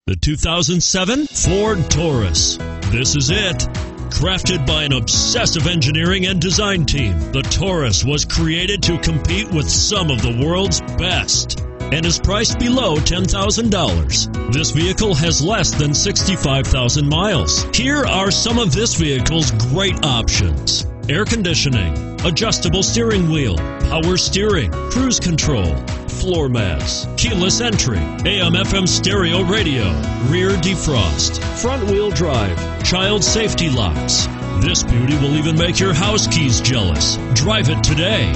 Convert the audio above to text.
The 2007 Ford Taurus. This is it. Crafted by an obsessive engineering and design team, the Taurus was created to compete with some of the world's best and is priced below $10,000. This vehicle has less than 65,000 miles. Here are some of this vehicle's great options: air conditioning, adjustable steering wheel, power steering, cruise control, floor mats, keyless entry, AM/FM stereo radio, rear defrost, front wheel drive, child safety locks. This beauty will even make your house keys jealous. Drive it today.